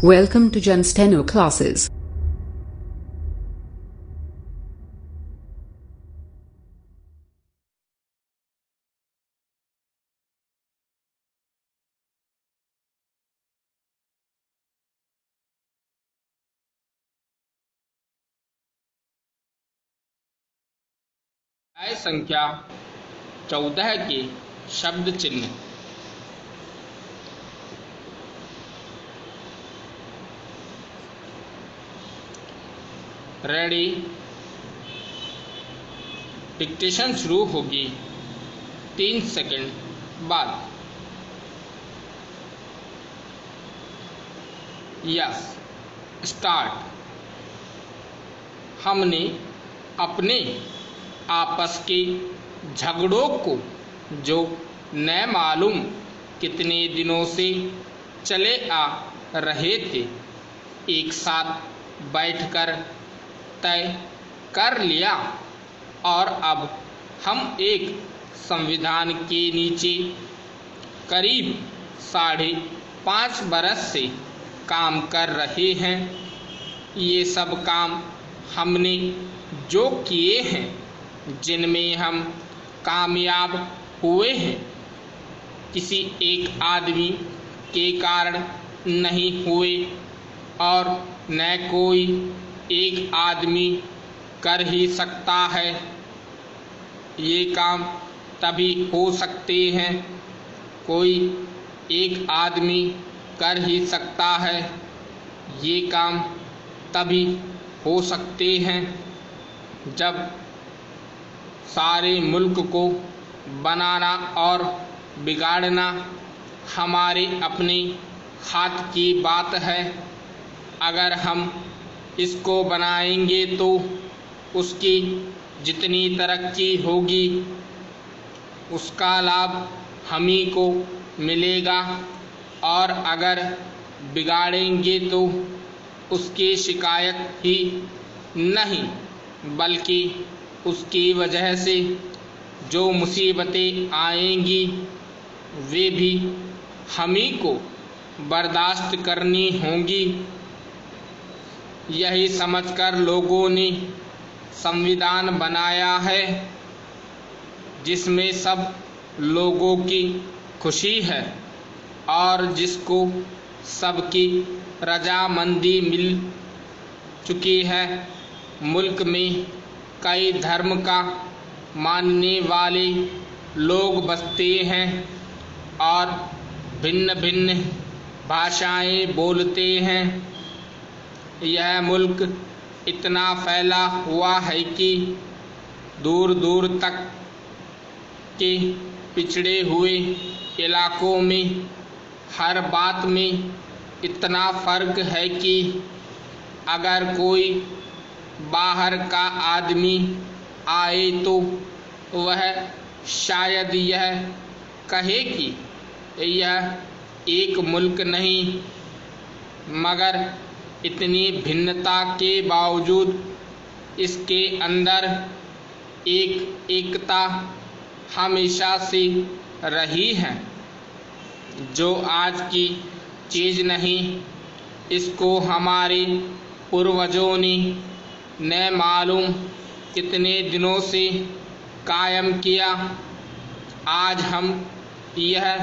Welcome to Jen Steno classes. अध्याय संख्या 14 के शब्द चिन्ह। रेडी, डिक्टेशन शुरू होगी 3 सेकंड बाद। Yes, start. हमने अपने आपस के झगड़ों को, जो न मालूम कितने दिनों से चले आ रहे थे, एक साथ बैठकर तय कर लिया और अब हम एक संविधान के नीचे करीब 5.5 बरस से काम कर रहे हैं। ये सब काम हमने जो किए हैं, जिनमें हम कामयाब हुए हैं, किसी एक आदमी के कारण नहीं हुए और न कोई एक आदमी कर ही सकता है। ये काम तभी हो सकते हैं, कोई एक आदमी कर ही सकता है। ये काम तभी हो सकते हैं जब सारे मुल्क को बनाना और बिगाड़ना हमारे अपने हाथ की बात है। अगर हम इसको बनाएंगे तो उसकी जितनी तरक्की होगी, उसका लाभ हम ही को मिलेगा, और अगर बिगाड़ेंगे तो उसकी शिकायत ही नहीं, बल्कि उसकी वजह से जो मुसीबतें आएंगी वे भी हम ही को बर्दाश्त करनी होंगी। यही समझकर लोगों ने संविधान बनाया है, जिसमें सब लोगों की खुशी है और जिसको सबकी रजामंदी मिल चुकी है। मुल्क में कई धर्म का मानने वाले लोग बसते हैं और भिन्न भिन्न भाषाएं बोलते हैं। यह मुल्क इतना फैला हुआ है कि दूर दूर तक के पिछड़े हुए इलाकों में हर बात में इतना फर्क है कि अगर कोई बाहर का आदमी आए तो वह शायद यह कहे कि यह एक मुल्क नहीं, मगर इतनी भिन्नता के बावजूद इसके अंदर एक एकता हमेशा से रही है, जो आज की चीज़ नहीं। इसको हमारे पूर्वजों ने न मालूम कितने दिनों से कायम किया। आज हम यह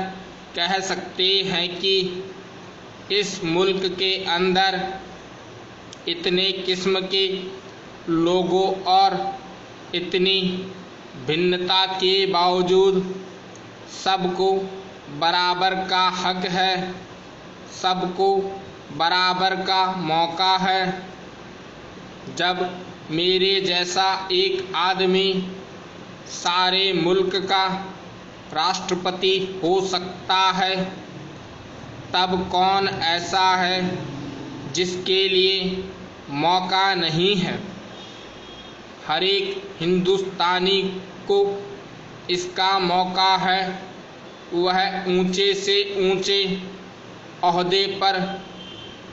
कह सकते हैं कि इस मुल्क के अंदर इतने किस्म के लोगों और इतनी भिन्नता के बावजूद सबको बराबर का हक है, सबको बराबर का मौका है। जब मेरे जैसा एक आदमी सारे मुल्क का राष्ट्रपति हो सकता है, तब कौन ऐसा है जिसके लिए मौका नहीं है। हर एक हिंदुस्तानी को इसका मौका है। वह ऊंचे से ऊंचे ओहदे पर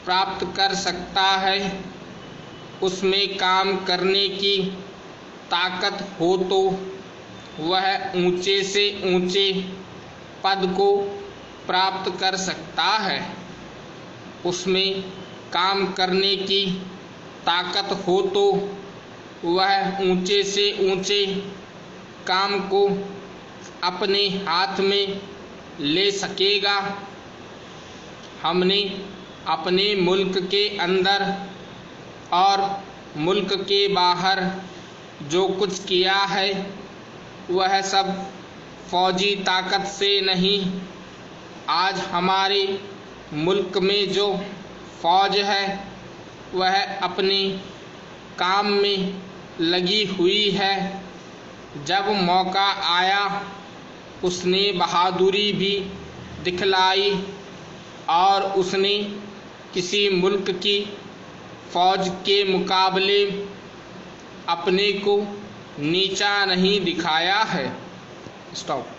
प्राप्त कर सकता है। उसमें काम करने की ताकत हो तो वह ऊंचे से ऊंचे पद को प्राप्त कर सकता है। उसमें काम करने की ताकत हो तो वह ऊंचे से ऊंचे काम को अपने हाथ में ले सकेगा। हमने अपने मुल्क के अंदर और मुल्क के बाहर जो कुछ किया है वह सब फौजी ताकत से नहीं। आज हमारे मुल्क में जो फ़ौज है वह अपने काम में लगी हुई है। जब मौका आया उसने बहादुरी भी दिखलाई और उसने किसी मुल्क की फ़ौज के मुकाबले अपने को नीचा नहीं दिखाया है। स्टॉप।